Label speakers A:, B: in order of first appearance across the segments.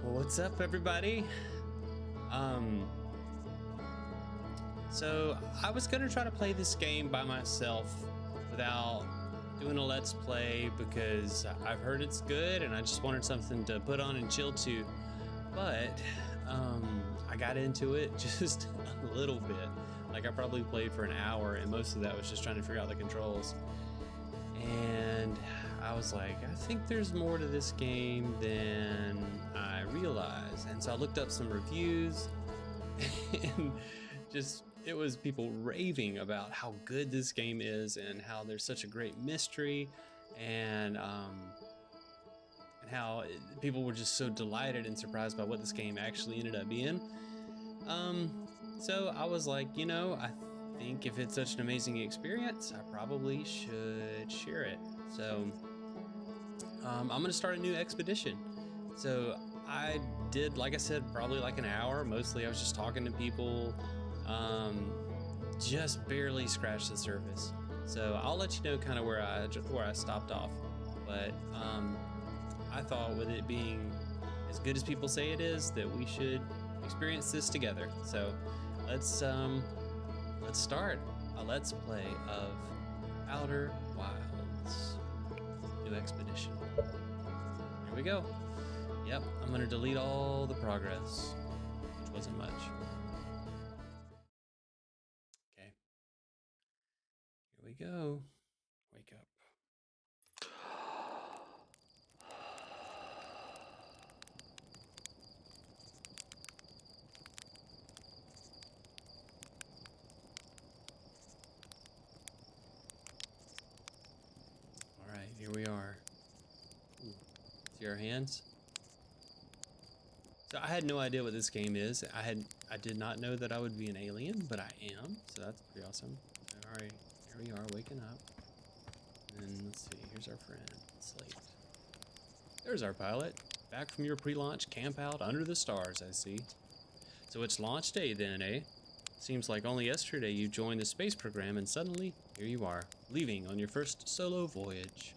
A: What's up, everybody? Um, so I was gonna try to play this game by myself without doing a let's play because I've heard it's good and I just wanted something to put on and chill to. But I got into it just a little bit. Like I probably played for an hour, and most of that was just trying to figure out the controls. And I was like, I think there's more to this game than I realized. And so I looked up some reviews and just it was people raving about how good this game is and how there's such a great mystery and how people were just so delighted and surprised by what this game actually ended up being. So I was like, I think if it's such an amazing experience, I probably should share it. So I'm gonna start a new expedition. So I did, like I said, probably like an hour. Mostly I was just talking to people, just barely scratched the surface. So I'll let you know kind of where I stopped off. But I thought with it being as good as people say it is, that we should experience this together. So let's start a let's play of Outer Wilds new expedition. Here we go. Yep, I'm gonna delete all the progress, which wasn't much. Okay, here we go. Wake up. All right, here we are. Ooh. See our hands? So I had no idea what this game is. I did not know that I would be an alien, but I am. So that's pretty awesome. So, all right, here we are waking up. And let's see, here's our friend, Slate. There's our pilot, back from your pre-launch camp out under the stars, I see. So it's launch day then, eh? Seems like only yesterday you joined the space program and suddenly, here you are, leaving on your first solo voyage.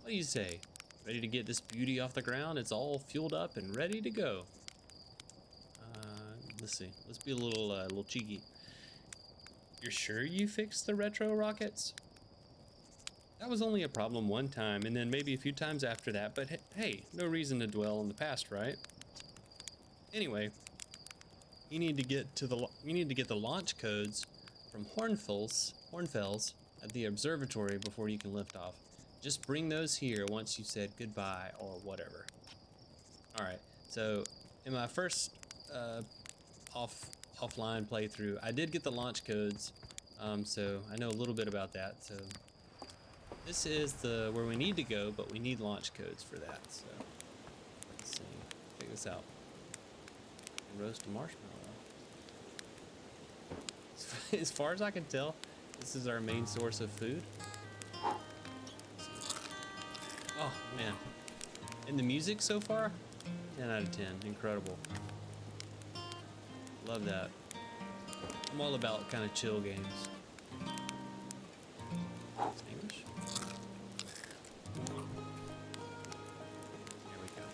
A: What do you say? Ready to get this beauty off the ground? It's all fueled up and ready to go. Let's see. Let's be a little cheeky. You're sure you fixed the retro rockets? That was only a problem one time, and then maybe a few times after that. But hey, no reason to dwell on the past, right? Anyway, you need to get the launch codes from Hornfels at the observatory before you can lift off. Just bring those here once you've said goodbye or whatever. All right. So in my first offline playthrough, I did get the launch codes, so I know a little bit about that. So this is where we need to go, but we need launch codes for that. So let's see. Check this out. Roast a marshmallow. As far as I can tell, this is our main source of food. Oh man, and the music so far, 10 out of 10, incredible. Love that. I'm all about kind of chill games. It's English. There we go.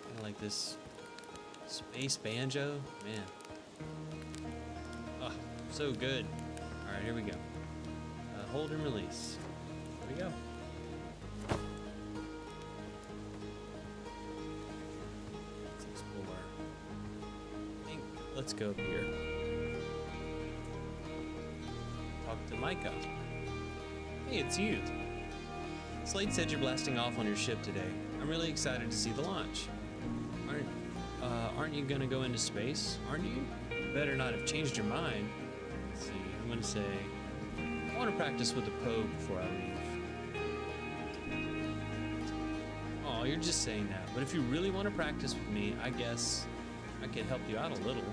A: Kind of like this space banjo, man. Oh, so good. All right, here we go. Hold and release. Here we go. Let's go up here. Talk to Micah. Hey, it's you. Slade said you're blasting off on your ship today. I'm really excited to see the launch. Aren't you gonna go into space? Aren't you? You better not have changed your mind. Let's see, I'm gonna say, I want to practice with the probe before I leave. Oh, you're just saying that. But if you really want to practice with me, I guess I could help you out a little.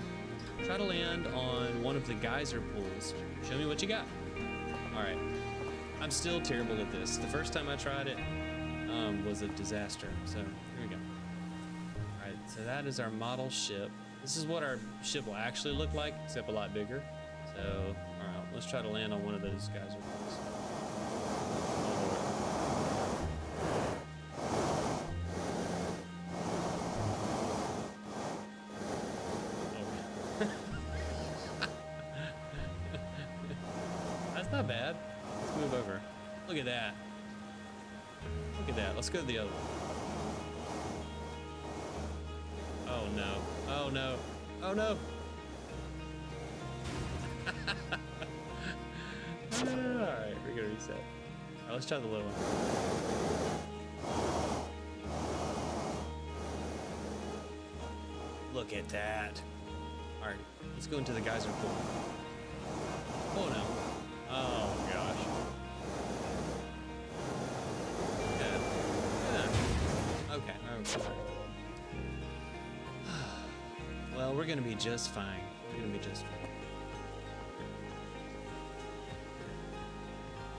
A: Try to land on one of the geyser pools. Show me what you got. All right. I'm still terrible at this. The first time I tried it was a disaster. So here we go. All right. So that is our model ship. This is what our ship will actually look like, except a lot bigger. So, all right. Let's try to land on one of those geyser pools. not bad. Let's move over. Look at that. Look at that. Let's go to the other one. Oh no. Oh no. Oh no. Alright, we're gonna reset. Alright, let's try the little one. Look at that. Alright, let's go into the geyser pool. Oh no. Oh gosh. Yeah. Okay, alright. Well, we're gonna be just fine. We're gonna be just fine.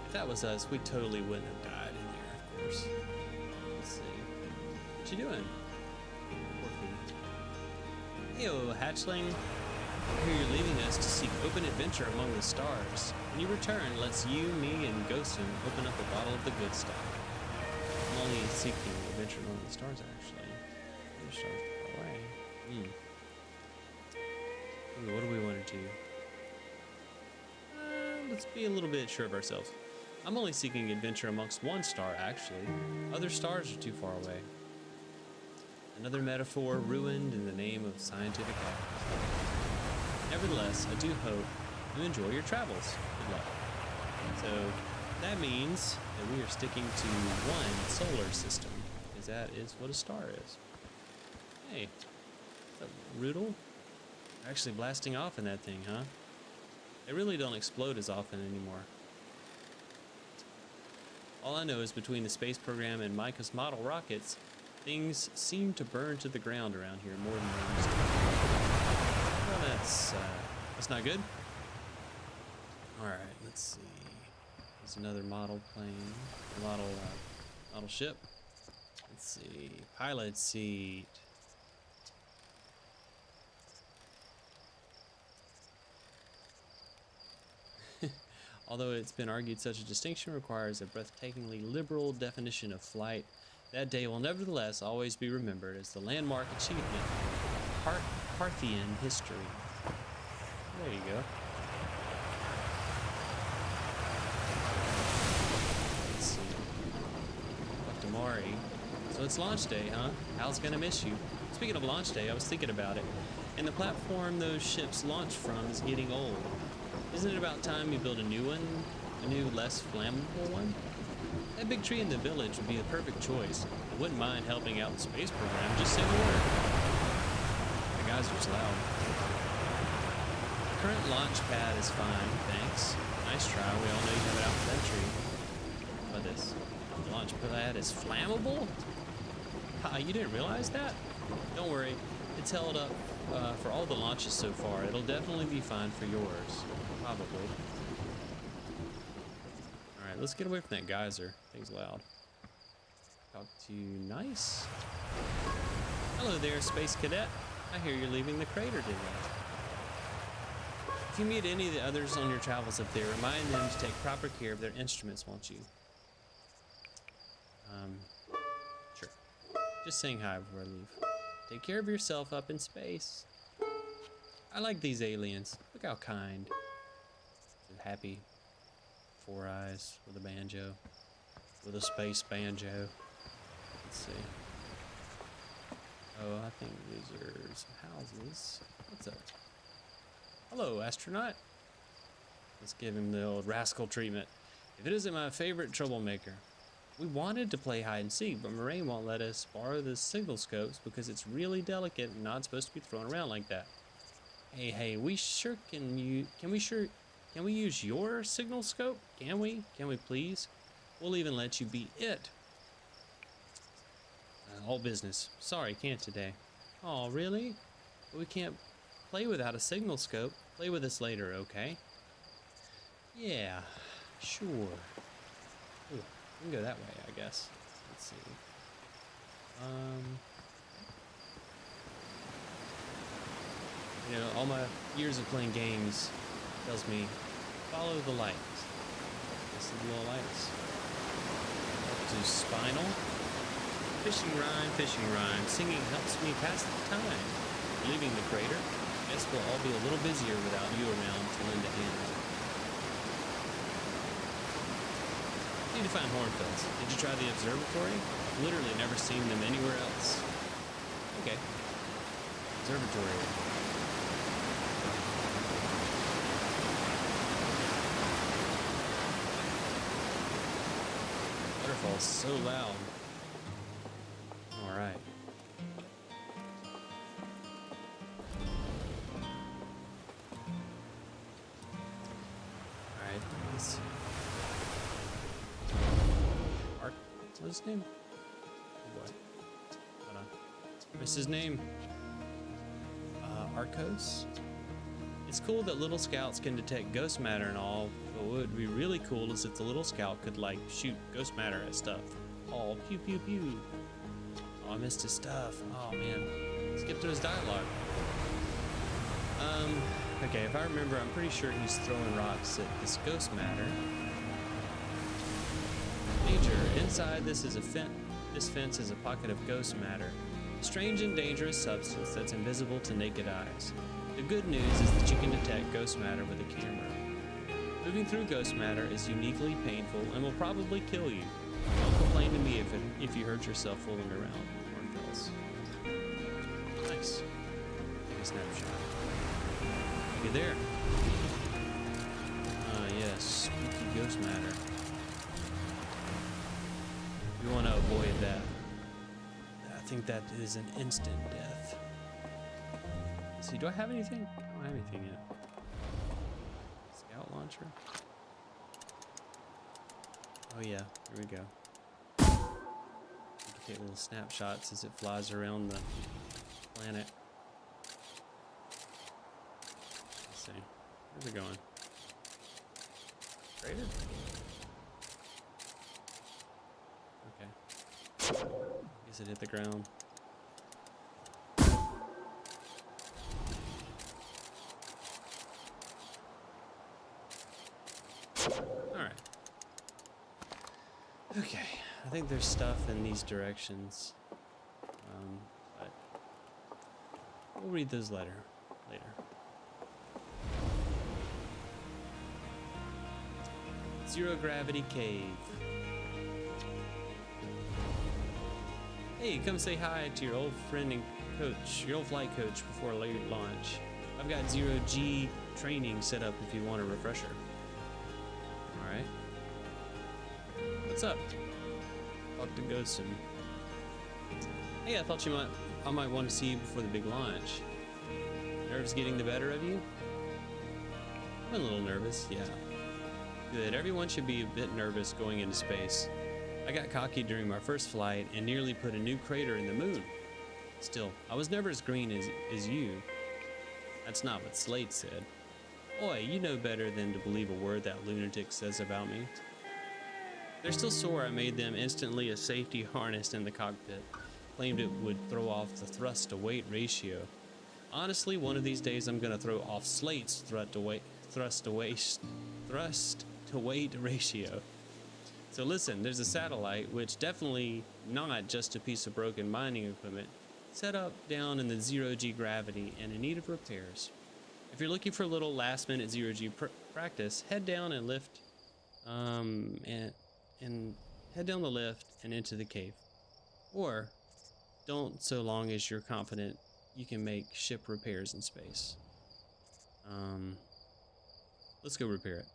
A: If that was us, we totally wouldn't have died in there, of course. Let's see. What you doing? Yo, hatchling. I hear you're leaving us to seek open adventure among the stars. When you return, let's you, me, and Ghostin open up a bottle of the good stuff. I'm only seeking adventure among the stars, actually. The stars far away. Ooh, what do we want to do? Let's be a little bit sure of ourselves. I'm only seeking adventure amongst one star, actually. Other stars are too far away. Another metaphor ruined in the name of scientific actions. Nevertheless, I do hope you enjoy your travels. Good luck. So that means that we are sticking to one solar system, because that is what a star is. Hey, what's up, Roodle? They're actually blasting off in that thing, huh? They really don't explode as often anymore. All I know is between the space program and Micah's model rockets, things seem to burn to the ground around here more than they used to. Well, that's not good. All right, let's see. There's another model plane, model ship. Let's see, pilot seat. Although it's been argued such a distinction requires a breathtakingly liberal definition of flight, that day will nevertheless always be remembered as the landmark achievement of Parthian history. There you go. Let's see. Dr. Mari. So it's launch day, huh? Hal's gonna miss you. Speaking of launch day, I was thinking about it. And the platform those ships launch from is getting old. Isn't it about time you build a new one? A new, less flammable one? That big tree in the village would be the perfect choice. I wouldn't mind helping out the space program. Just say the word. The geyser's loud. The current launch pad is fine, thanks. Nice try. We all know you have it out for that tree. How about this? The launch pad is flammable? Ha, you didn't realize that? Don't worry. It's held up for all the launches so far. It'll definitely be fine for yours. Probably. Alright, let's get away from that geyser. Thing's loud. Talk to you nice. Hello there, Space Cadet. I hear you're leaving the crater today. If you meet any of the others on your travels up there, remind them to take proper care of their instruments, won't you? Sure. Just saying hi before I leave. Take care of yourself up in space. I like these aliens. Look how kind. They're happy. 4 eyes with a banjo. With a space banjo. Let's see. Oh, I think these are some houses. What's up? Hello, astronaut. Let's give him the old rascal treatment. If it isn't my favorite troublemaker. We wanted to play hide and seek, but Moraine won't let us borrow the signal scopes because it's really delicate and not supposed to be thrown around like that. Hey, we sure can we use your signal scope? Can we please? We'll even let you be it. All business. Sorry, can't today. Oh, really? But we can't play without a signal scope. Play with us later, okay? Yeah, sure. Ooh, we can go that way, I guess. Let's see. You know, all my years of playing games tells me follow the lights. This is the little lights. Up to Spinal. Fishing rhyme. Singing helps me pass the time. Leaving the crater. Guess we'll all be a little busier without you around to lend a hand. Need to find hornbills. Did you try the observatory? Literally never seen them anywhere else. Okay. Observatory. Waterfall's so loud. All right. All right. Let's see. What's his name? What? Hold on. What's his name? Arcos? It's cool that little scouts can detect ghost matter and all, but what would be really cool is if the little scout could, like, shoot ghost matter at stuff. Oh, pew pew pew. Oh, I missed his stuff. Oh, man. Skip through his dialogue. Okay, if I remember, I'm pretty sure he's throwing rocks at this ghost matter. Danger. Inside this fence is a pocket of ghost matter. A strange and dangerous substance that's invisible to naked eyes. The good news is that you can detect ghost matter with a camera. Moving through ghost matter is uniquely painful and will probably kill you. Don't complain to me if you hurt yourself fooling around. Hornbills. Nice. Take a snapshot. Look at there. Yes, spooky ghost matter. We want to avoid that. I think that is an instant death. Let's see, do I have anything? I don't have anything yet. Scout launcher. Oh yeah, here we go. You can take little snapshots as it flies around the planet. Let's see, where's it going? Crater? Guess it hit the ground. Alright. Okay, I think there's stuff in these directions. But we'll read those later. Zero gravity cave. Hey, come say hi to your old friend and coach, your old flight coach before late launch. I've got zero G training set up if you want a refresher. Alright. What's up? Talk to Ghostin. Hey, I thought I might want to see you before the big launch. Nerves getting the better of you? I'm a little nervous, yeah. Good, everyone should be a bit nervous going into space. I got cocky during my first flight and nearly put a new crater in the moon. Still, I was never as green as you. That's not what Slate said. Boy, you know better than to believe a word that lunatic says about me. They're still sore I made them instantly a safety harness in the cockpit. Claimed it would throw off the thrust to weight ratio. Honestly, one of these days I'm gonna throw off Slate's thrust to weight ratio. So listen, there's a satellite, which definitely not just a piece of broken mining equipment, set up down in the zero-G gravity and in need of repairs. If you're looking for a little last-minute zero-G practice, head down and lift, and head down the lift and into the cave. Or don't, so long as you're confident you can make ship repairs in space. Let's go repair it.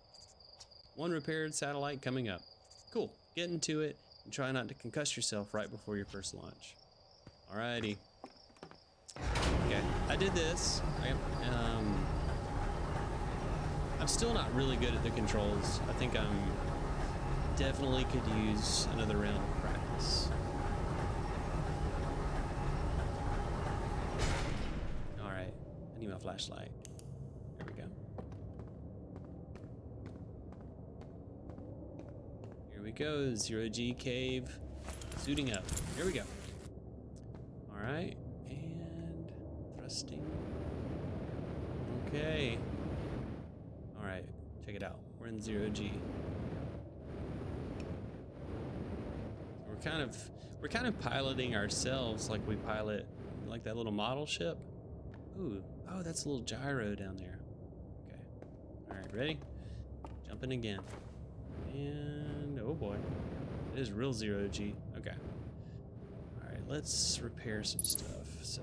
A: One repaired satellite coming up. Cool, get into it and try not to concuss yourself right before your first launch. Alrighty. Okay, I did this. I'm still not really good at the controls. I think I'm definitely could use another round of practice. Alright, I need my flashlight. There we go. Here we go, zero-G cave, suiting up. Here we go. All right, and thrusting. Okay. All right, check it out. We're in zero-G. We're kind of piloting ourselves like we pilot like that little model ship. Ooh, oh, that's a little gyro down there. Okay. All right, ready? Jumping again. And Oh boy. It is real zero G. Okay. Alright, let's repair some stuff. So.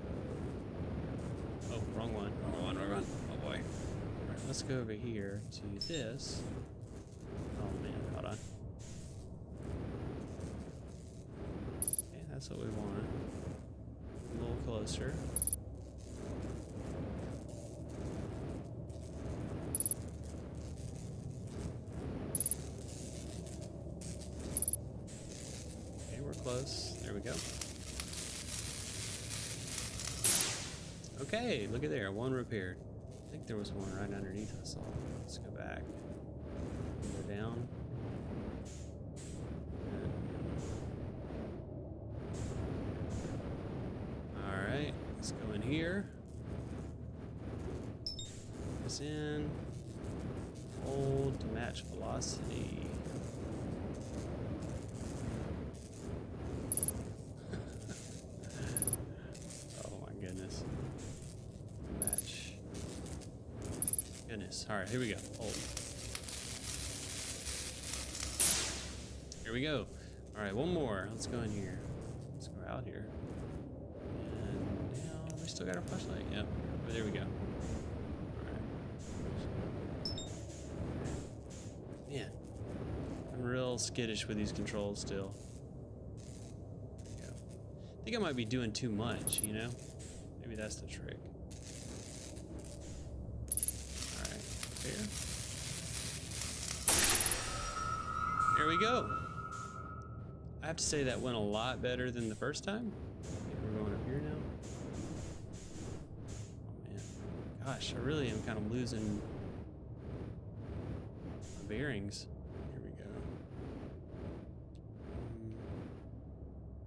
A: Oh, wrong one. Wrong one, wrong one. Oh boy. Alright, let's go over here to this. Oh man, hold on. Okay, that's what we want. A little closer. Close. There we go. Okay, look at there. One repaired. I think there was one right underneath us all. Let's go back. Go down. Alright, let's go in here. This in. Hold to match velocity. All right, here we go. Hold. Here we go. All right, one more. Let's go in here. Let's go out here. And now we still got our flashlight. Yep. Oh, there we go. All right. Man, I'm real skittish with these controls still. There we go. I think I might be doing too much, you know? Maybe that's the trick. There we go. I have to say that went a lot better than the first time. I think we're going up here now. Oh man. Gosh, I really am kind of losing my bearings. Here we go.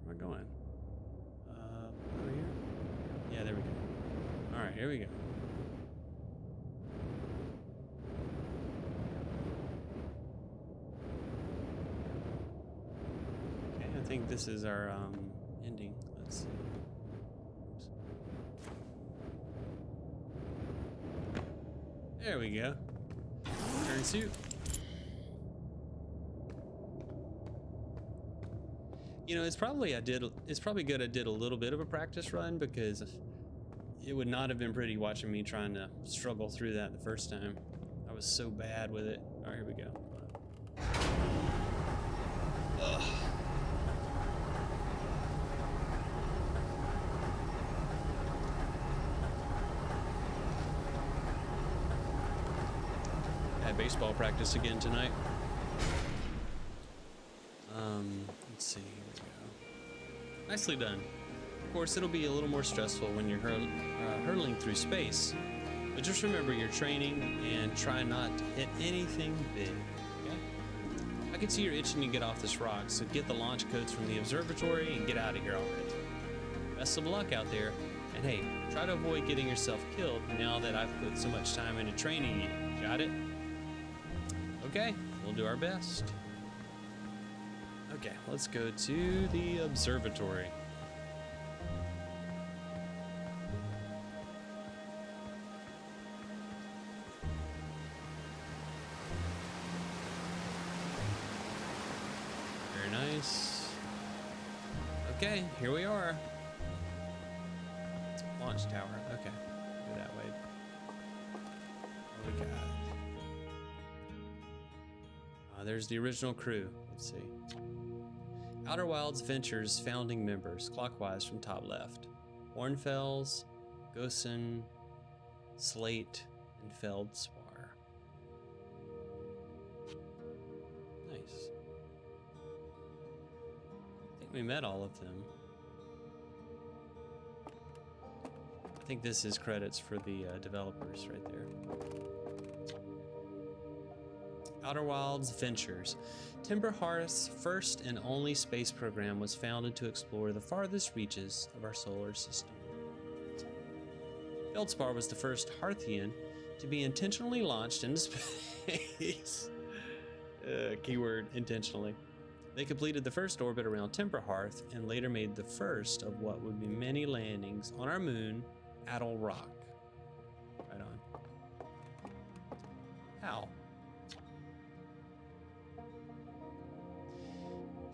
A: Where am I going? Over here? Yeah, there we go. Alright, here we go. I think this is our ending. Let's see. Oops. There we go. Turn suit. You know, it's probably good I did a little bit of a practice run, because it would not have been pretty watching me trying to struggle through that the first time. I was so bad with it. All right, here we go. Ugh. Baseball practice again tonight. Let's see. Here we go. Nicely done. Of course, it'll be a little more stressful when you're hurtling through space, but just remember you're training and try not to hit anything big. Okay? I can see you're itching to get off this rock, so get the launch codes from the observatory and get out of here already. Best of luck out there, and hey, try to avoid getting yourself killed now that I've put so much time into training you. Got it? Okay, we'll do our best. Okay, let's go to the observatory. Very nice. Okay, here we are. Launch tower. Okay, go that way. What we got? There's the original crew. Let's see. Outer Wilds Ventures founding members, clockwise from top left. Hornfels, Gosen, Slate, and Feldspar. Nice. I think we met all of them. I think this is credits for the developers right there. Outer Wilds Ventures. Timber Hearth's first and only space program was founded to explore the farthest reaches of our solar system. Feldspar was the first Hearthian to be intentionally launched into space. Keyword intentionally. They completed the first orbit around Timber Hearth and later made the first of what would be many landings on our moon, Addle Rock. Right on. How?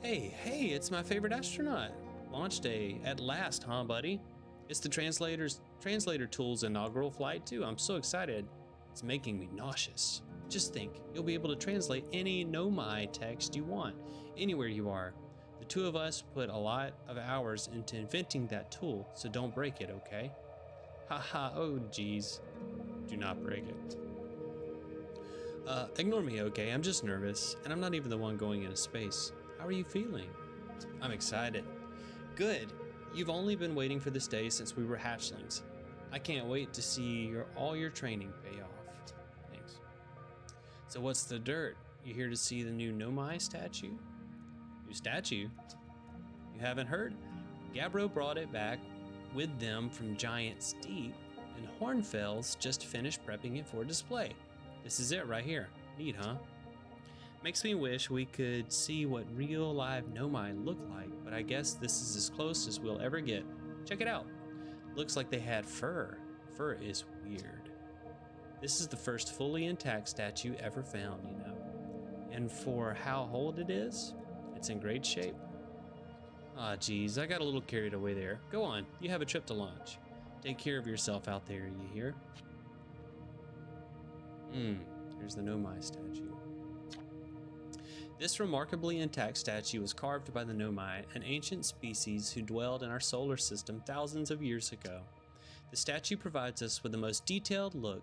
A: Hey, it's my favorite astronaut. Launch day at last, huh, buddy? It's the translator tool's inaugural flight too. I'm so excited. It's making me nauseous. Just think, you'll be able to translate any Nomai text you want, anywhere you are. The two of us put a lot of hours into inventing that tool, so don't break it, okay? Haha, oh geez. Do not break it. Ignore me, okay? I'm just nervous, and I'm not even the one going into space. How are you feeling? I'm excited. Good. You've only been waiting for this day since we were hatchlings. I can't wait to see all your training pay off. Thanks. So what's the dirt? You here to see the new Nomai statue? New statue? You haven't heard? Gabbro brought it back with them from Giant's Deep, and Hornfels just finished prepping it for display. This is it right here. Neat, huh? Makes me wish we could see what real live Nomai look like, but I guess this is as close as we'll ever get. Check it out. Looks like they had fur. Fur is weird. This is the first fully intact statue ever found, you know. And for how old it is, it's in great shape. Ah, geez, I got a little carried away there. Go on, you have a trip to launch. Take care of yourself out there, you hear? Here's the Nomai statue. This remarkably intact statue was carved by the Nomai, an ancient species who dwelled in our solar system thousands of years ago. The statue provides us with the most detailed look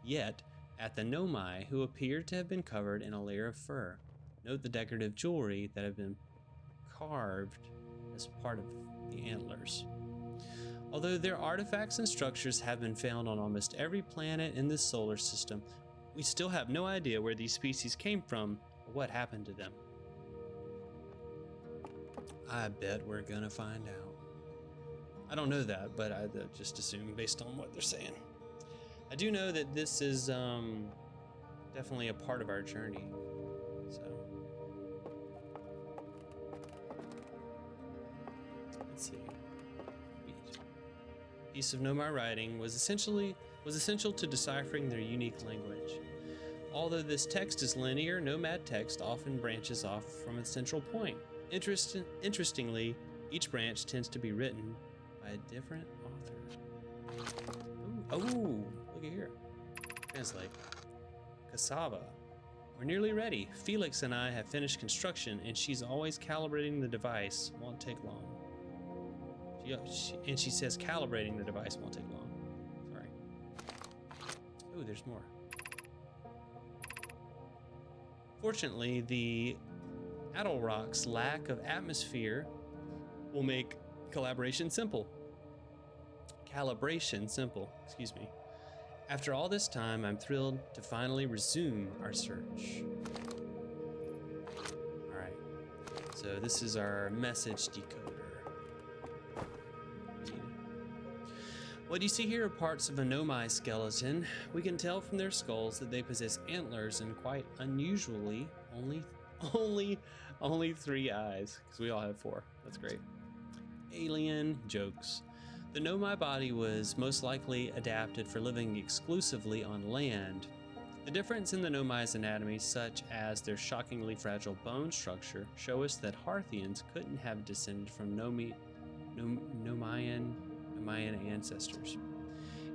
A: yet at the Nomai, who appear to have been covered in a layer of fur. Note the decorative jewelry that have been carved as part of the antlers. Although their artifacts and structures have been found on almost every planet in this solar system, we still have no idea where these species came from or what happened to them. I bet we're gonna find out. I don't know that, but I just assume based on what they're saying. I do know that this is definitely a part of our journey. So let's see. Piece of Nomai writing was essential to deciphering their unique language. Although this text is linear, Nomad text often branches off from a central point. Interestingly, each branch tends to be written by a different author. Ooh, look at here. Translate. Cassava. We're nearly ready. Felix and I have finished construction, and she's always calibrating the device. Won't take long. She says calibrating the device won't take long. Sorry. Ooh, there's more. Fortunately, the Adelrock's lack of atmosphere will make calibration simple. Excuse me. After all this time, I'm thrilled to finally resume our search. All right. So this is our message decoder. What you see here are parts of a Nomai skeleton. We can tell from their skulls that they possess antlers and quite unusually only 3 eyes, because we all have 4. That's great. Alien jokes. The Nomai body was most likely adapted for living exclusively on land. The difference in the Nomai's anatomy, such as their shockingly fragile bone structure, show us that Hearthians couldn't have descended from Nomaian ancestors.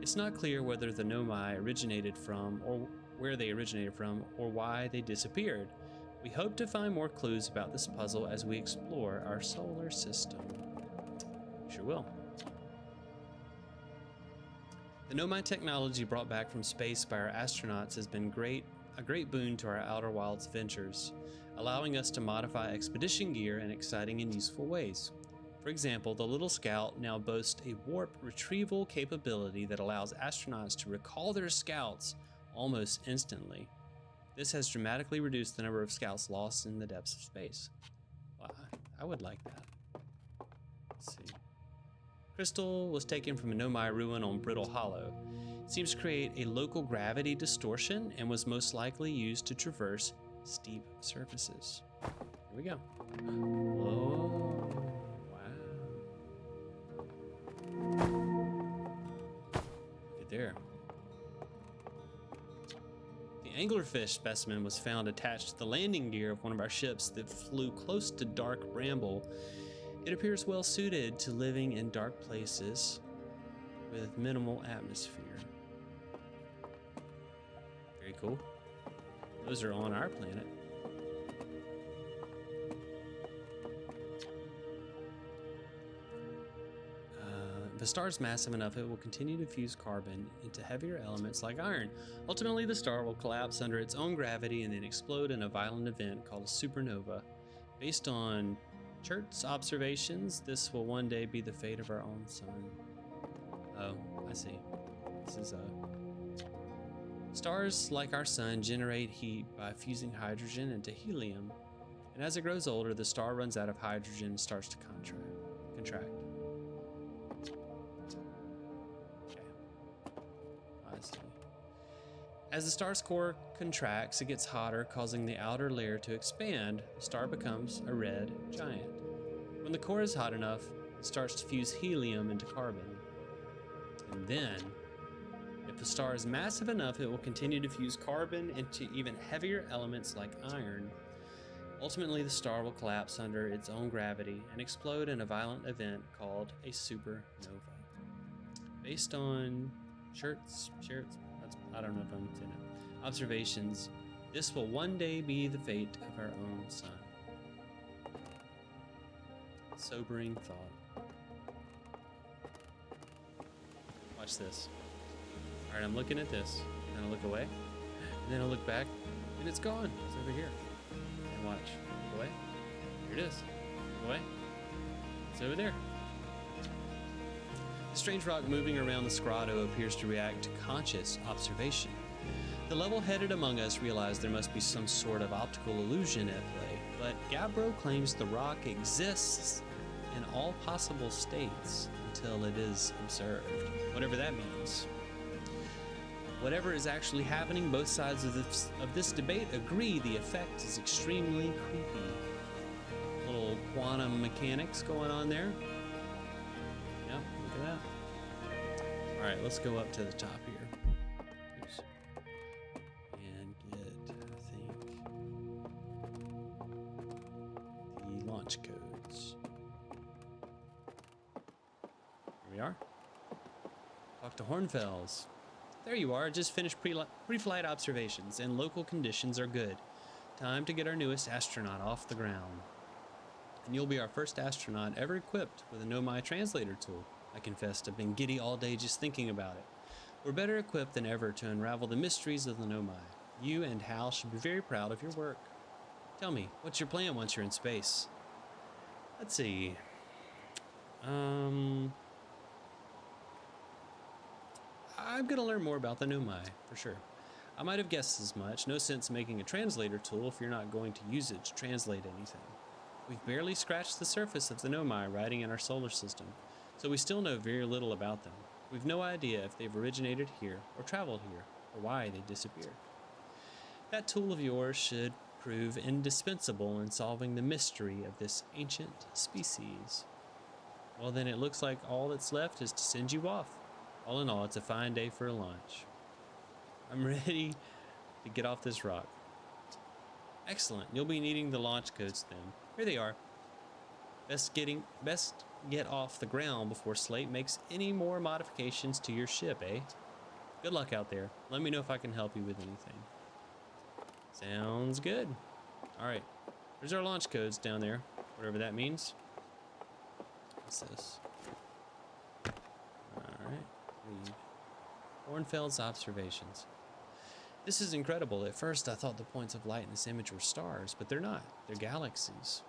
A: It's not clear whether the Nomai originated from, or where they originated from, or why they disappeared. We hope to find more clues about this puzzle as we explore our solar system. Sure will. The Nomai technology brought back from space by our astronauts has been a great boon to our Outer Wilds ventures, allowing us to modify expedition gear in exciting and useful ways. For example, the Little Scout now boasts a warp retrieval capability that allows astronauts to recall their scouts almost instantly. This has dramatically reduced the number of scouts lost in the depths of space. Wow, I would like that. Let's see. Crystal was taken from a Nomai ruin on Brittle Hollow. It seems to create a local gravity distortion and was most likely used to traverse steep surfaces. Here we go. Oh. Look at there. The anglerfish specimen was found attached to the landing gear of one of our ships that flew close to dark bramble. It appears well suited to living in dark places with minimal atmosphere. Very cool. Those are on our planet. If a star is massive enough, it will continue to fuse carbon into heavier elements like iron. Ultimately, the star will collapse under its own gravity and then explode in a violent event called a supernova. Based on Chert's observations, this will one day be the fate of our own sun. Oh, I see. This is Stars like our sun generate heat by fusing hydrogen into helium, and as it grows older, the star runs out of hydrogen and starts to contract. As the star's core contracts, it gets hotter, causing the outer layer to expand. The star becomes a red giant. When the core is hot enough, it starts to fuse helium into carbon. And then, if the star is massive enough, it will continue to fuse carbon into even heavier elements like iron. Ultimately, the star will collapse under its own gravity and explode in a violent event called a supernova. Based on Chert's, I don't know if I'm saying it, observations, this will one day be the fate of our own sun. Sobering thought. Watch this. All right, I'm looking at this, and then I look away, and then I look back, and it's gone. It's over here. And watch. Look away. Here it is. Look away. It's over there. The strange rock moving around the Scrado appears to react to conscious observation. The level-headed among us realize there must be some sort of optical illusion at play, but Gabbro claims the rock exists in all possible states until it is observed, whatever that means. Whatever is actually happening, both sides of this debate agree the effect is extremely creepy. Little quantum mechanics going on there. Yeah, look at that. All right, let's go up to the top here. Oops. And get, I think, the launch codes. Here we are. Talk to Hornfels. There you are, just finished pre-flight observations, and local conditions are good. Time to get our newest astronaut off the ground. And you'll be our first astronaut ever equipped with a Nomai translator tool. I confess I've been giddy all day just thinking about it. We're better equipped than ever to unravel the mysteries of the Nomai. You and Hal should be very proud of your work. Tell me, what's your plan once you're in space? Let's see. I'm going to learn more about the Nomai, for sure. I might have guessed as much. No sense making a translator tool if you're not going to use it to translate anything. We've barely scratched the surface of the Nomai riding in our solar system, so we still know very little about them. We've no idea if they've originated here or traveled here, or why they disappeared. That tool of yours should prove indispensable in solving the mystery of this ancient species. Well, then it looks like all that's left is to send you off. All in all, it's a fine day for a launch. I'm ready to get off this rock. Excellent. You'll be needing the launch codes then. Here they are. Best get off the ground before Slate makes any more modifications to your ship, eh? Good luck out there. Let me know if I can help you with anything. Sounds good. All right. There's our launch codes down there, whatever that means. What's this? All right. Read. Hornfeld's observations. This is incredible. At first, I thought the points of light in this image were stars, but they're not. They're galaxies.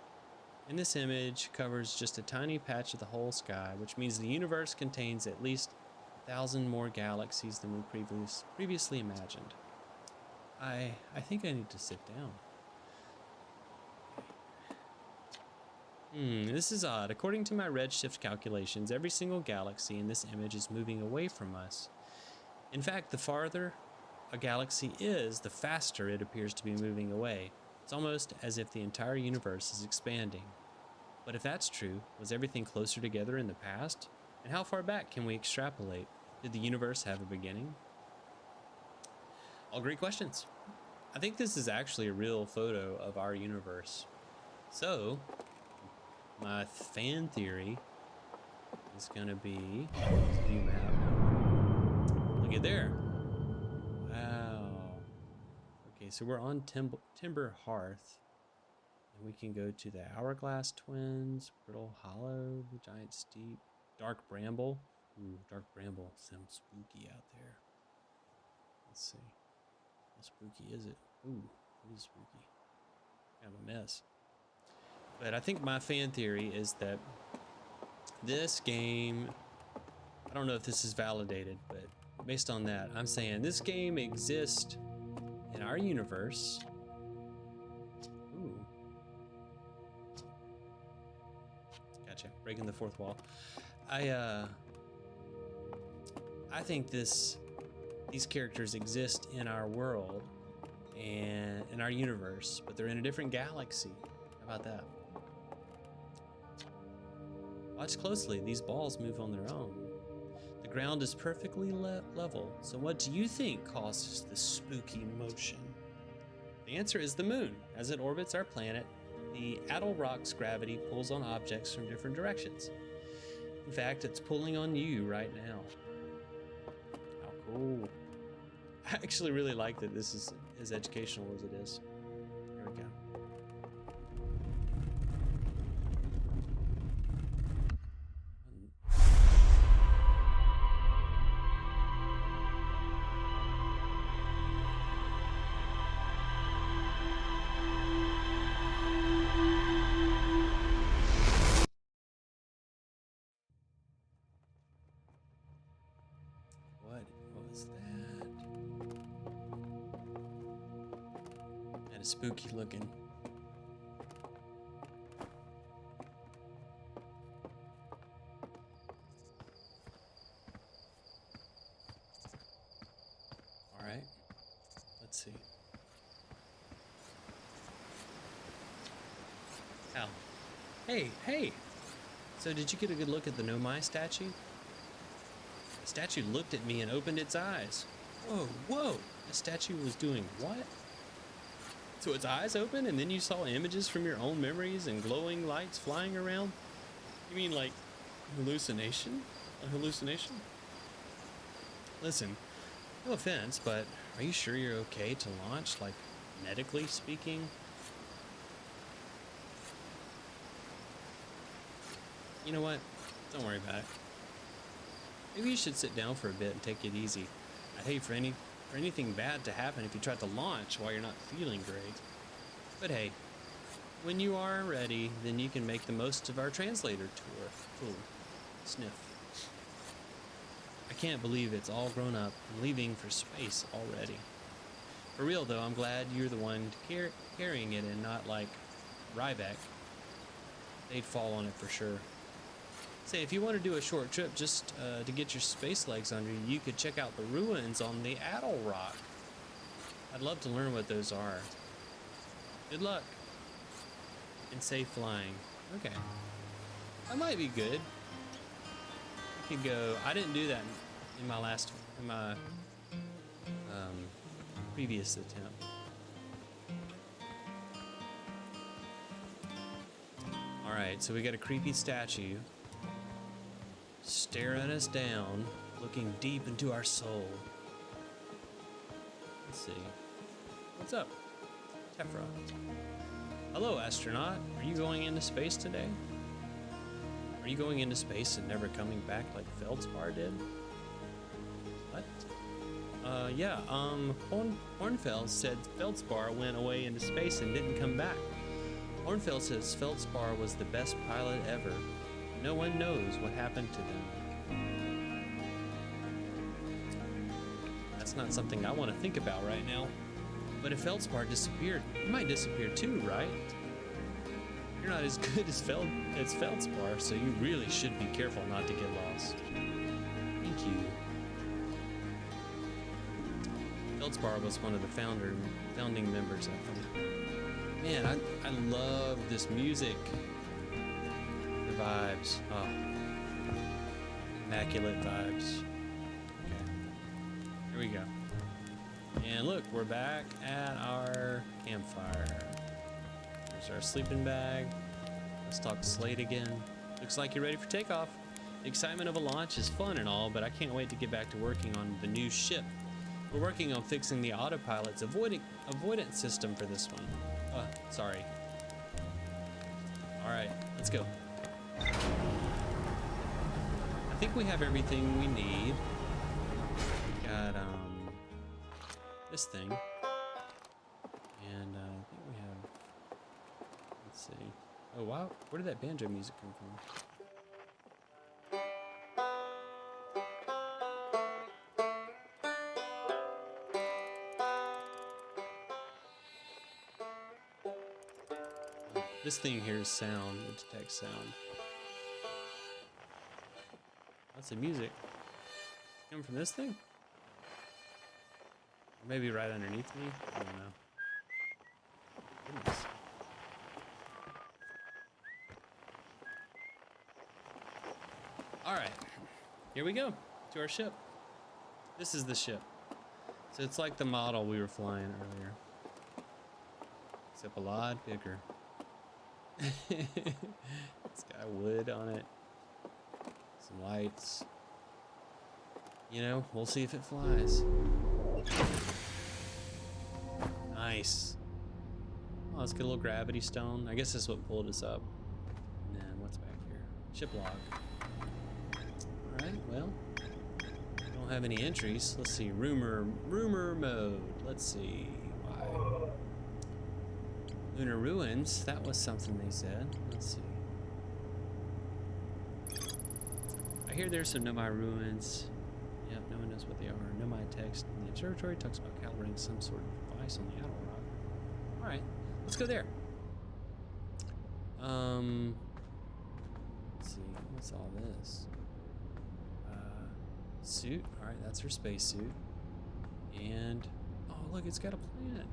A: And this image covers just a tiny patch of the whole sky, which means the universe contains at least 1,000 more galaxies than we previously imagined. I think I need to sit down. This is odd. According to my redshift calculations, every single galaxy in this image is moving away from us. In fact, the farther a galaxy is, the faster it appears to be moving away. It's almost as if the entire universe is expanding. But if that's true, was everything closer together in the past? And how far back can we extrapolate? Did the universe have a beginning? All great questions. I think this is actually a real photo of our universe. So, my fan theory is gonna be zoom out. Look at there. Wow. Okay, so we're on Timber Hearth. And we can go to the Hourglass Twins, Brittle Hollow, the Giant Steep, Dark Bramble. Ooh, Dark Bramble sounds spooky out there. Let's see. How spooky is it? Ooh, it is spooky. Kind of a mess. But I think my fan theory is that this game, I don't know if this is validated, but based on that, I'm saying this game exists in our universe. Ooh. Gotcha. Breaking the fourth wall. I think these characters exist in our world and in our universe, but they're in a different galaxy. How about that? Watch closely. These balls move on their own. The ground is perfectly level. So what do you think causes this spooky motion? The answer is the moon. As it orbits our planet, the Addle Rock's gravity pulls on objects from different directions. In fact, it's pulling on you right now. How cool. I actually really like that this is as educational as it is. Here we go. What was that? Kind of spooky looking. All right, let's see. Al. Hey! So did you get a good look at the Nomai statue? The statue looked at me and opened its eyes. Whoa! The statue was doing what? So its eyes open and then you saw images from your own memories and glowing lights flying around? You mean like hallucination? A hallucination? Listen, no offense, but are you sure you're okay to launch, like medically speaking? You know what? Don't worry about it. Maybe you should sit down for a bit and take it easy. I'd hate for anything bad to happen if you tried to launch while you're not feeling great. But hey, when you are ready, then you can make the most of our translator tour. Cool. Sniff. I can't believe it's all grown up and leaving for space already. For real though, I'm glad you're the one carrying it and not like Ryback. They'd fall on it for sure. Say, if you want to do a short trip just to get your space legs under you, you could check out the ruins on the Addle Rock. I'd love to learn what those are. Good luck. And safe flying. Okay. That might be good. I could go. I didn't do that in my previous attempt. Alright, so we got a creepy statue staring us down, looking deep into our soul. Let's see. What's up? Tefra. Hello, astronaut. Are you going into space today? Are you going into space and never coming back like Feldspar did? What? Yeah, Hornfeld said Feldspar went away into space and didn't come back. Hornfeld says Feldspar was the best pilot ever. No one knows what happened to them. That's not something I want to think about right now. But if Feldspar disappeared, you might disappear too, right? You're not as good as Feldspar, so you really should be careful not to get lost. Thank you. Feldspar was one of the founding members, I think. Man, I love this music. The vibes. Oh. Immaculate vibes. Okay. Here we go. And look, we're back at our campfire. There's our sleeping bag. Let's talk Slate again. Looks like you're ready for takeoff. The excitement of a launch is fun and all, but I can't wait to get back to working on the new ship. We're working on fixing the autopilot's avoidance system for this one. Sorry. All right, let's go. I think we have everything we need. We got this thing, and I think we have. Let's see. Oh wow, where did that banjo music come from? This thing here is sound. It detects sound. That's the music. It's coming from this thing? Or maybe right underneath me? I don't know. Goodness. Alright. Here we go. To our ship. This is the ship. So it's like the model we were flying earlier. Except a lot bigger. It's got wood on it, some lights. You know, we'll see if it flies. Nice. Oh, let's get a little gravity stone. I guess that's what pulled us up. And then what's back here? Ship log. All right, well, I don't have any entries. Let's see, rumor mode. Let's see. Why? Lunar ruins, that was something they said. Let's see. I hear there's some Nomai ruins. Yep, no one knows what they are. Nomai text in the observatory talks about calibrating some sort of device on the outer rock. Alright, let's go there. Let's see, what's all this? Suit, alright, that's her space suit. And, oh look, it's got a planet.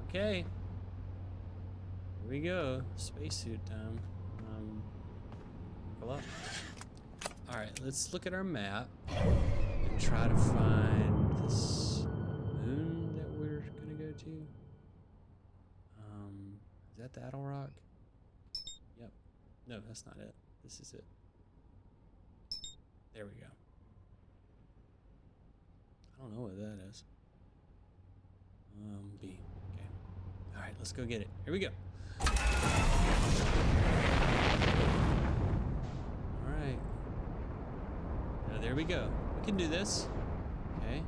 A: Okay. Here we go, spacesuit time. Pull up. All right, let's look at our map and try to find this moon that we're gonna go to. Is that the Adel Rock? Yep. No, that's not it. This is it. There we go. I don't know what that is. B. Okay. All right, let's go get it. Here we go. All right. There we go. We can do this. Okay.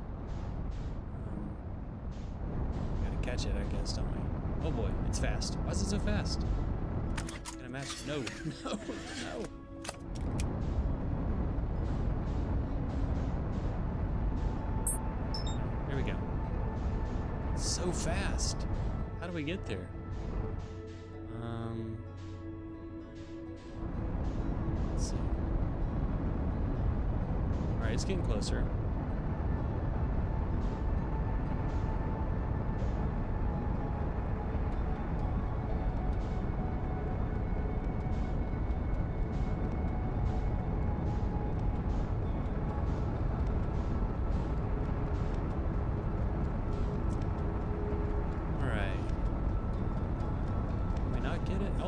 A: Gotta catch it, I guess, don't we? Oh boy, it's fast. Why is it so fast? Can I match? No, no, no. There we go. It's so fast. How do we get there? Let's see. All right, it's getting closer.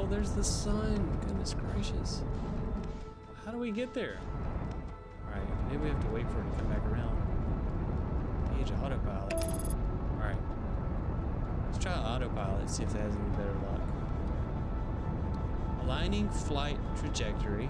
A: There's the sun. Goodness gracious. How do we get there? Alright, maybe we have to wait for it to come back around. Page autopilot. Alright. Let's try autopilot, see if that has any better luck. Aligning flight trajectory.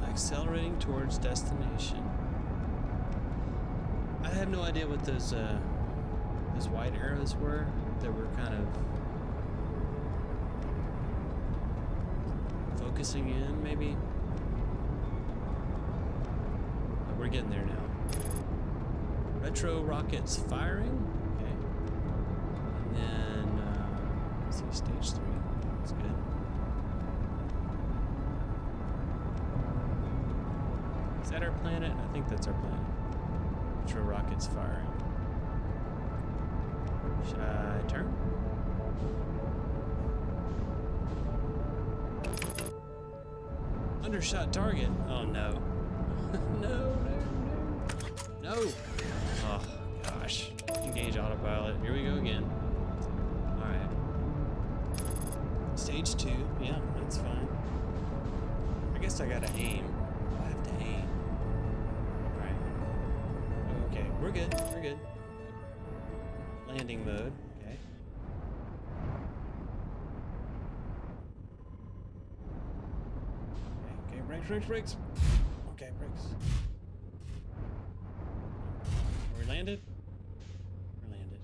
A: Accelerating towards destination. I have no idea what those white arrows were that were kind of focusing in, maybe. But we're getting there now. Retro rockets firing. Okay. And then let's see, stage 3. That's good. Is that our planet? I think that's our planet. Nitro rockets firing. Should I turn? Undershot target. Oh no. No. Oh gosh. Engage autopilot. Here we go again. Alright. Stage 2. Yeah, that's fine. I guess I gotta aim. I have to aim. Alright. Okay, we're good. Landing mode. Okay. Brakes. Okay, brakes. Are we landed? We're landed.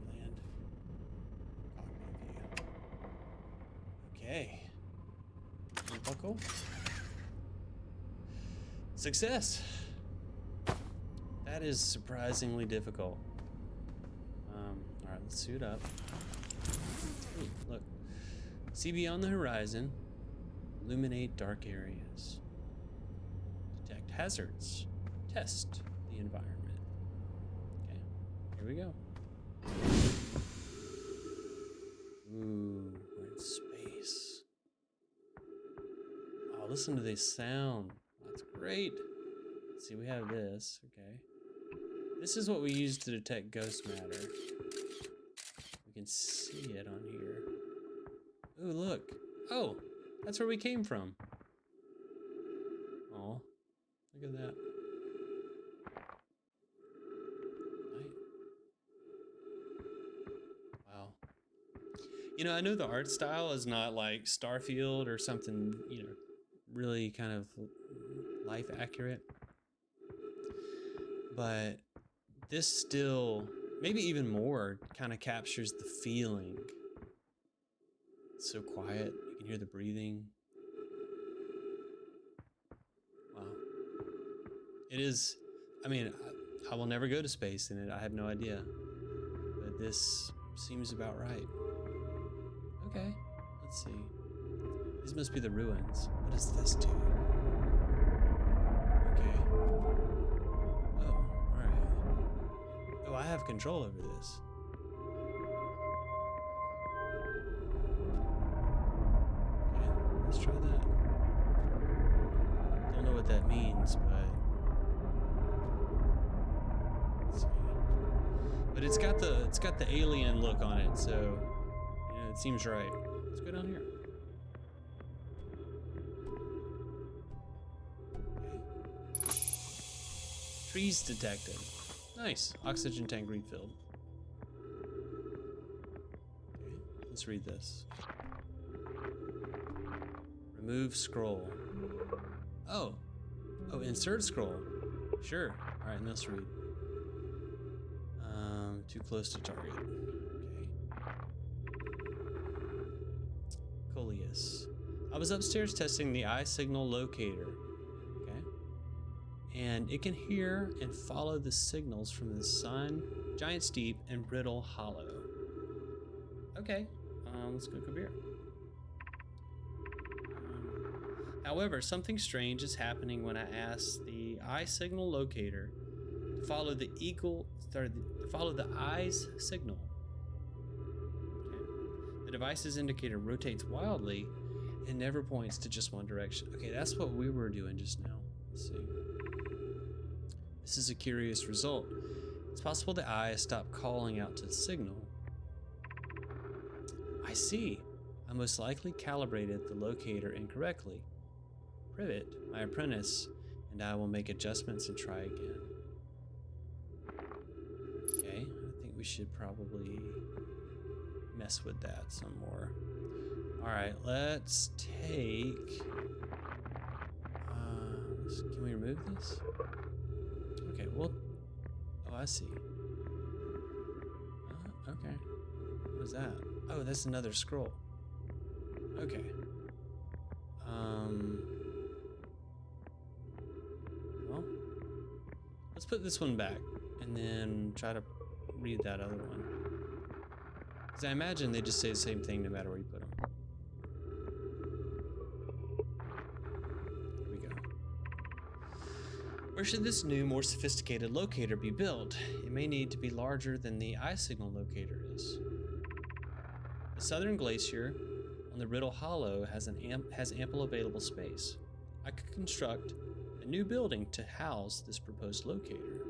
A: Land. Okay. Buckle. Success. That is surprisingly difficult. All right, let's suit up. Ooh, look. See beyond the horizon. Illuminate dark areas. Detect hazards. Test the environment. Okay, here we go. Ooh, we're in space. Oh, listen to this sound. That's great. Let's see, we have this. Okay. This is what we use to detect ghost matter. We can see it on here. Ooh, look. Oh! That's where we came from. Oh, look at that. Right. Wow. You know, I know the art style is not like Starfield or something, you know, really kind of life accurate. But this still, maybe even more, kind of captures the feeling. It's so quiet. You can hear the breathing. Wow. It is, I mean, I will never go to space in it. I have no idea. But this seems about right. Okay, let's see. These must be the ruins. What does this do? Okay. Oh, alright. Oh, I have control over this. Let's try that. Don't know what that means, but let's see. But it's got the alien look on it, so you know, it seems right. Let's go down here. Okay. Trees detected. Nice. Oxygen tank refilled. Okay, let's read this. Remove scroll. Oh, insert scroll. Sure. All right, and let's read. Too close to target. Okay. Coleus. I was upstairs testing the eye signal locator. Okay. And it can hear and follow the signals from the sun, giant steep, and brittle hollow. Okay. Let's go beer. However, something strange is happening when I ask the eye signal locator to follow the eye's signal. Okay. The device's indicator rotates wildly and never points to just one direction. Okay, that's what we were doing just now. Let's see. This is a curious result. It's possible the eye has stopped calling out to the signal. I see. I most likely calibrated the locator incorrectly. Privet, my apprentice, and I will make adjustments and try again. Okay, I think we should probably mess with that some more. Alright, let's take... can we remove this? Okay, well... Oh, I see. Okay. What is that? Oh, that's another scroll. Okay. Well, let's put this one back and then try to read that other one. Because I imagine they just say the same thing no matter where you put them. Here we go. Where should this new, more sophisticated locator be built? It may need to be larger than the eye signal locator is. The southern glacier on the Riddle Hollow has ample available space. I could construct a new building to house this proposed locator.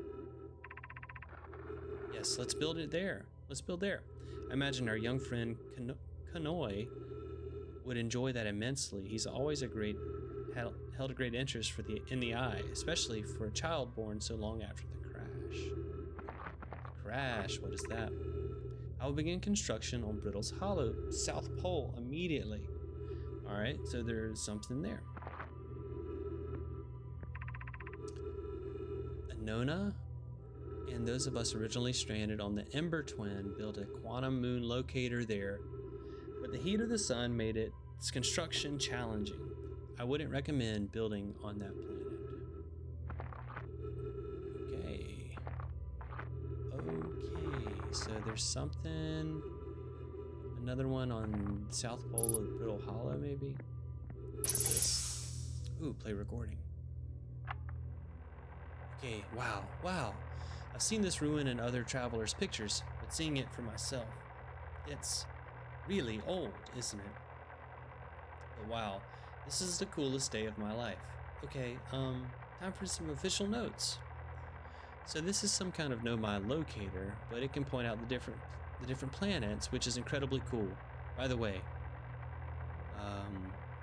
A: Yes, let's build it there. Let's build there. I imagine our young friend Kanoi would enjoy that immensely. He's always held a great interest in the eye, especially for a child born so long after the crash. The crash, what is that? I will begin construction on Brittle's Hollow, South Pole, immediately. Alright, so there's something there. Anona and those of us originally stranded on the Ember Twin built a quantum moon locator there, but the heat of the sun made its construction challenging. I wouldn't recommend building on that planet. Okay, so there's something, another one on the South Pole of Brittle Hollow, maybe? What's this? Ooh, play recording. Okay, wow. I've seen this ruin in other travelers' pictures, but seeing it for myself, it's really old, isn't it? But wow, this is the coolest day of my life. Okay, time for some official notes. So this is some kind of nomad locator, but it can point out the different planets, which is incredibly cool. By the way,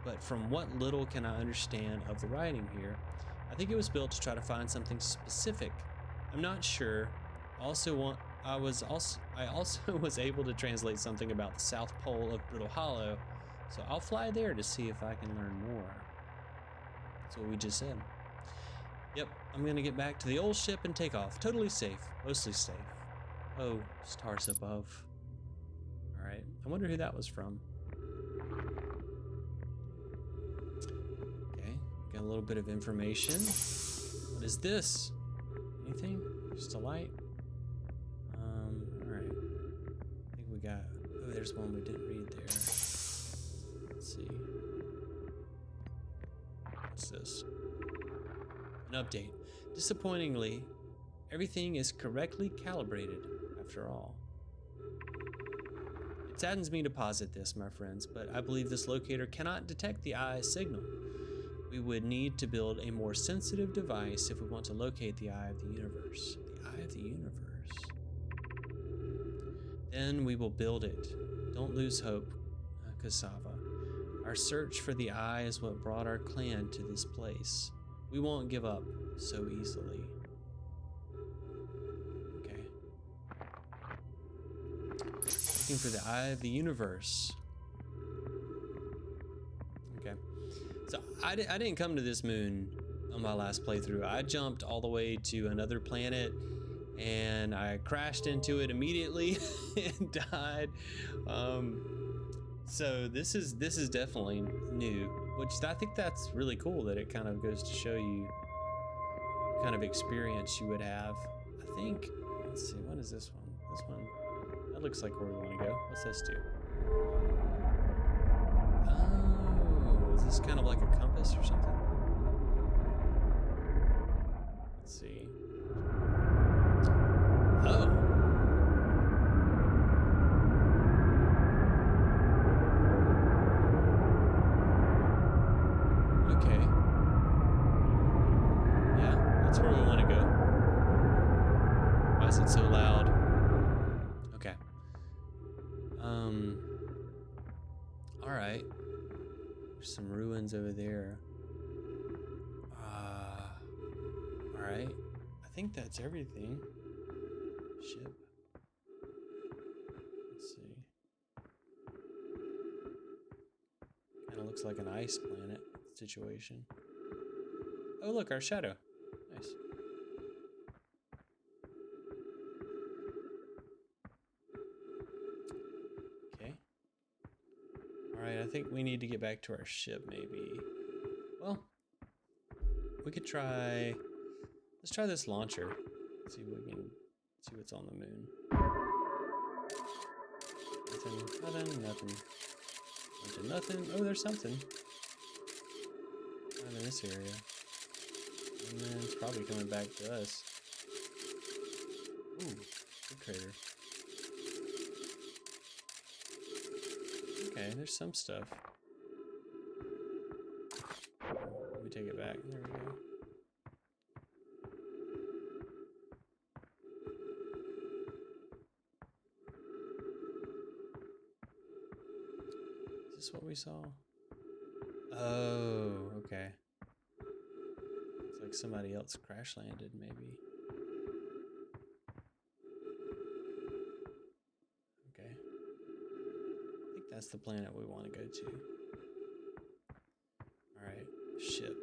A: but from what little can I understand of the writing here, I think it was built to try to find something specific. I'm not sure. I also was able to translate something about the South Pole of Brittle Hollow, so I'll fly there to see if I can learn more. That's what we just said. Yep, I'm gonna get back to the old ship and take off. Totally safe, mostly safe. Oh, stars above. All right, I wonder who that was from. Okay, got a little bit of information. What is this? Anything? Just a light? All right. I think we got, oh, there's one we didn't read there. Let's see. What's this? An update. Disappointingly, everything is correctly calibrated after all. It saddens me to posit this, my friends, but I believe this locator cannot detect the eye signal. We would need to build a more sensitive device if we want to locate the eye of the universe. The eye of the universe. Then we will build it. Don't lose hope, Cassava. Our search for the eye is what brought our clan to this place. We won't give up so easily. Okay. Looking for the eye of the universe. Okay. So I didn't come to this moon on my last playthrough. I jumped all the way to another planet and I crashed into it immediately and died. So this is definitely new, which I think that's really cool that it kind of goes to show you what kind of experience you would have. I think, let's see, what is this one? This one, that looks like where we want to go. What's this do? Oh, is this kind of like a compass or something? Let's see. Oh. Okay. Yeah, that's where we want to go. Why is it so loud? Okay. All right. There's some ruins over there. All right. I think that's everything. Ship. Let's see. Kind of looks like an ice planet situation. Oh, look, our shadow. Nice. Okay. Alright, I think we need to get back to our ship, maybe. Well, we could try... Let's try this launcher. See if we can see what's on the moon. Nothing. Oh, there's something. Not in this area. And then it's probably coming back to us. Ooh, good crater. Okay, there's some stuff. Let me take it back. There we go. Is this what we saw? Oh, okay. It's like somebody else crash landed, maybe. Okay. I think that's the planet we want to go to. Alright, ship.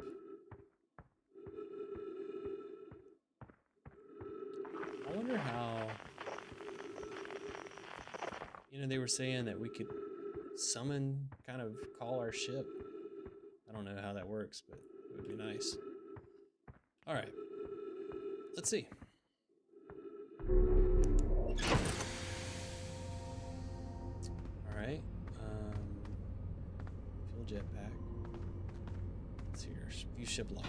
A: I wonder how... You know, they were saying that we could summon, kind of call our ship. I don't know how that works, but it would be nice. Alright. Let's see. Alright. Fuel jetpack. Let's see here. View ship log.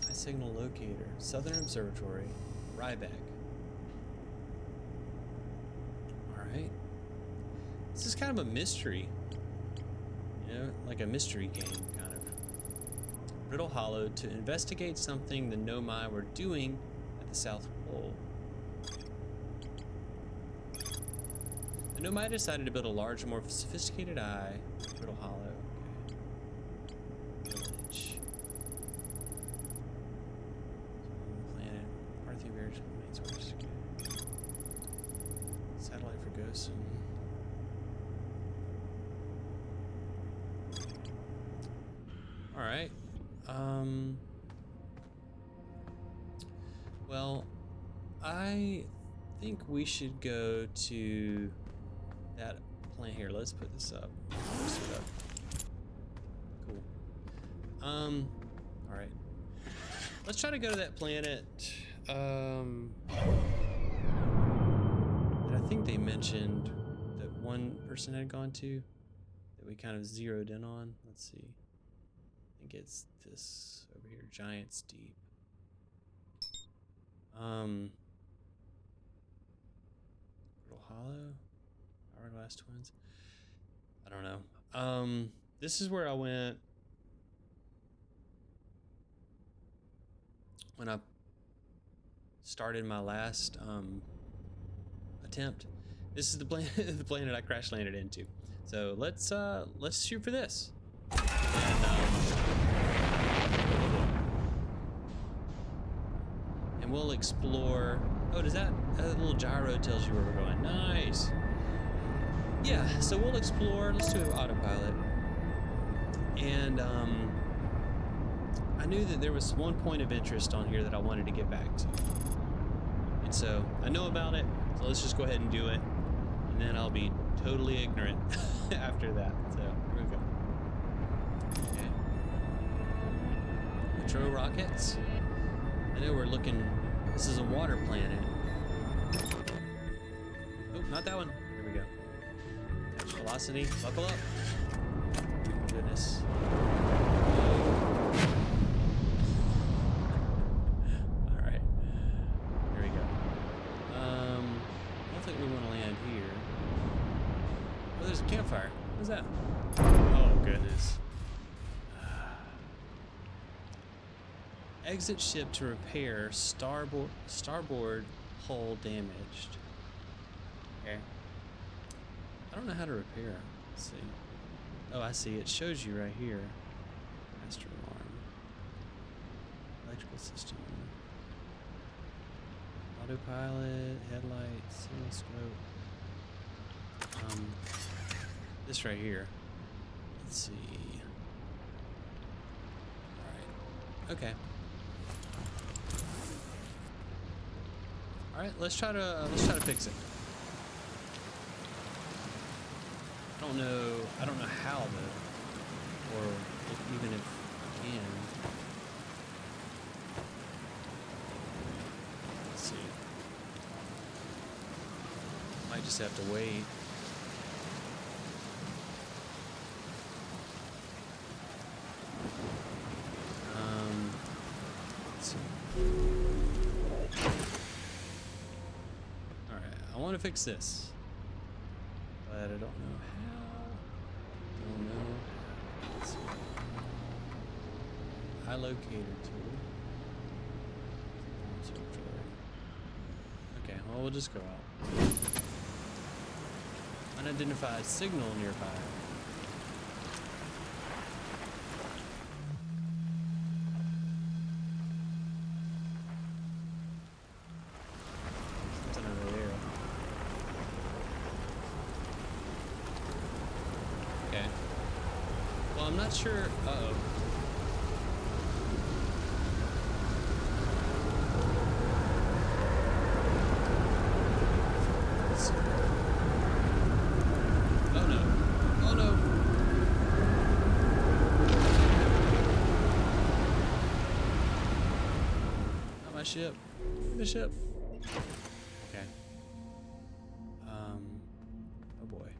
A: High signal locator. Southern Observatory. Ryback. Alright. This is kind of a mystery. You know, like a mystery game, kind of. Brittle Hollow to investigate something the Nomai were doing at the South Pole. The Nomai decided to build a larger, more sophisticated eye. Brittle Hollow. Okay. Village. Planet. Parthian Village main source. Okay. Satellite for ghosts and... Alright. Well, I think we should go to that planet here. Let's put this up. Post it up. Cool. Alright. Let's try to go to that planet. That I think they mentioned that one person had gone to, that we kind of zeroed in on. Let's see. I think it's this over here, Giant's Deep. Little Hollow, Hourglass Twins. I don't know. This is where I went when I started my last attempt. This is the planet, the planet I crash landed into. So let's shoot for this. And we'll explore. Oh, does that little gyro tells you where we're going? Nice. Yeah, so we'll explore. Let's do an autopilot. And I knew that there was one point of interest on here that I wanted to get back to. And so I know about it, so let's just go ahead and do it. And then I'll be totally ignorant after that. So here we go. Okay. Metro rockets. I know we're looking, this is a water planet. Oh, not that one. Here we go. Catch velocity, buckle up. Oh, goodness. All right, here we go. I don't think we want to land here. Oh, there's a campfire. What is that? Oh, goodness. Exit ship to repair starboard hull damaged. Okay. I don't know how to repair. Let's see. Oh, I see. It shows you right here. Master alarm. Electrical system. Autopilot, headlights, scope. This right here. Let's see. All right. Okay. All right, let's try to fix it. I don't know how though, or even if I can. Let's see. Might just have to wait. want to fix this, but I don't know how. Don't know. Let's see. High locator tool. Okay, well, we'll just go out. Unidentified signal nearby. Something over there. Okay. Well, I'm not sure. Uh-oh. Ship. The ship. Okay. Oh boy.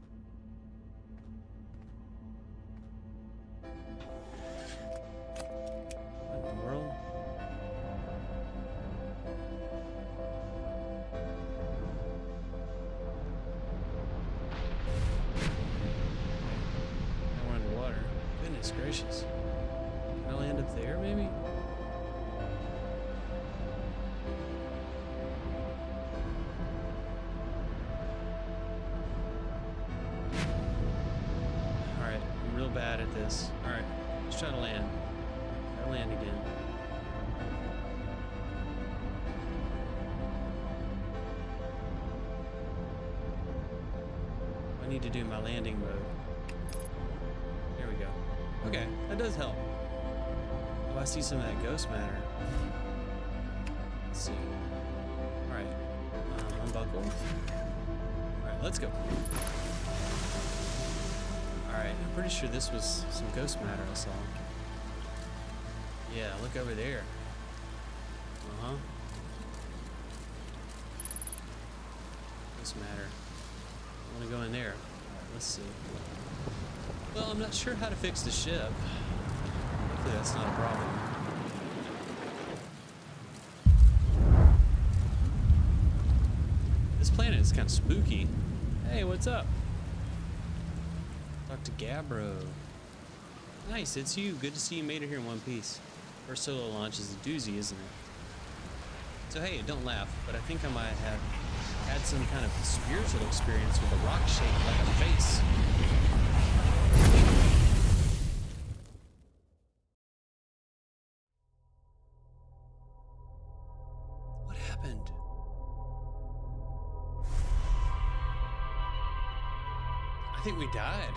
A: What in the world? Now we're underwater. Goodness gracious. Can I land up there maybe? Bad at this. Alright, let's try to land. Try to land again. I need to do my landing mode. There we go. Okay, that does help. Oh, I see some of that ghost matter. Let's see. Alright. Unbuckle. Alright, let's go. Alright, I'm pretty sure this was some ghost matter I saw. Yeah, look over there. Uh-huh. Ghost matter. I want to go in there. Alright, let's see. Well, I'm not sure how to fix the ship. Hopefully that's not a problem. This planet is kind of spooky. Hey, what's up? Talk to Gabbro. Nice, it's you. Good to see you made it here in one piece. First solo launch is a doozy, isn't it? So hey, don't laugh, but I think I might have had some kind of spiritual experience with a rock shaped like a face. What happened? I think we died.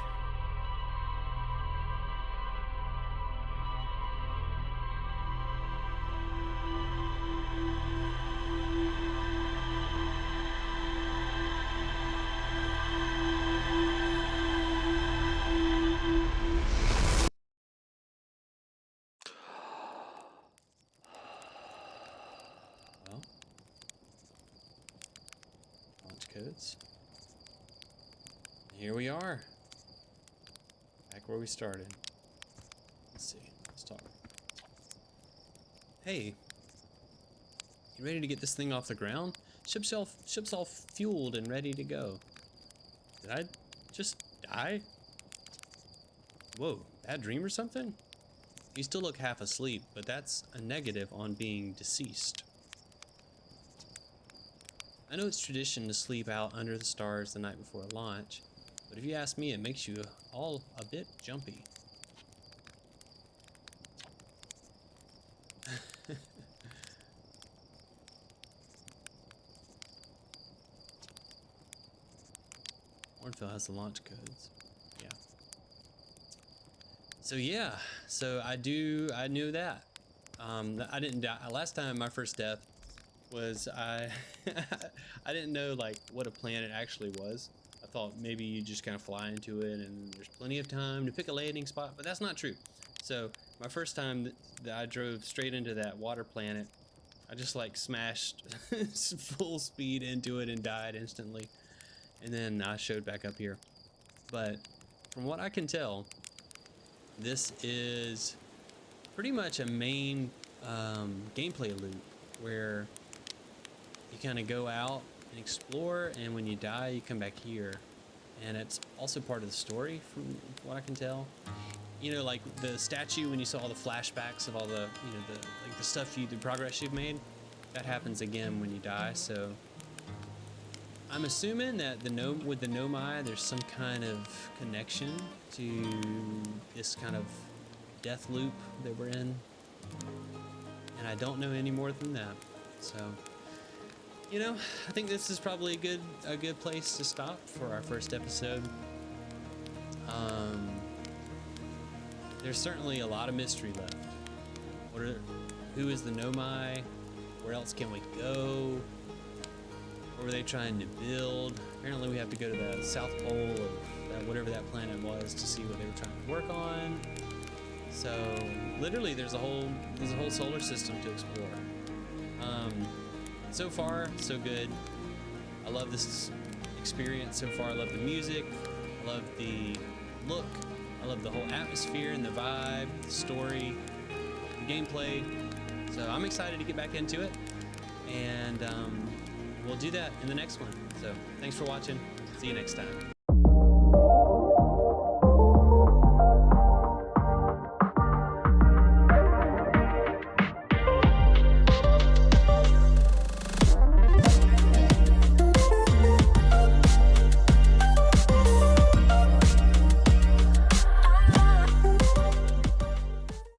A: Well, launch codes. Here we are. Back where we started. Let's see. Let's talk. Hey. You ready to get this thing off the ground? Ship's all fueled and ready to go. Did I just die? Whoa, bad dream or something? You still look half asleep, but that's a negative on being deceased. I know it's tradition to sleep out under the stars the night before launch, but if you ask me, it makes you all a bit jumpy. Warrenville has the launch codes. Yeah. So I knew that. I didn't die. Last time my first death was I didn't know like what a planet actually was. I thought maybe you just kind of fly into it and there's plenty of time to pick a landing spot, but that's not true. So my first time that I drove straight into that water planet, I just like smashed full speed into it and died instantly. And then I showed back up here. But from what I can tell, this is pretty much a main gameplay loop where you kind of go out and explore, and when you die, you come back here. And it's also part of the story, from what I can tell. You know, like the statue, when you saw all the flashbacks of all the, you know, the stuff the progress you've made, that happens again when you die. So I'm assuming that with the Nomai, there's some kind of connection to this kind of death loop that we're in. And I don't know any more than that. So, you know, I think this is probably a good place to stop for our first episode. There's certainly a lot of mystery left. Who is the Nomai? Where else can we go? What were they trying to build? Apparently we have to go to the South Pole of whatever that planet was to see what they were trying to work on. So literally there's a whole solar system to explore. So far, so good. I love this experience so far. I love the music. I love the look. I love the whole atmosphere and the vibe, the story, the gameplay. So I'm excited to get back into it. And we'll do that in the next one. So thanks for watching. See you next time.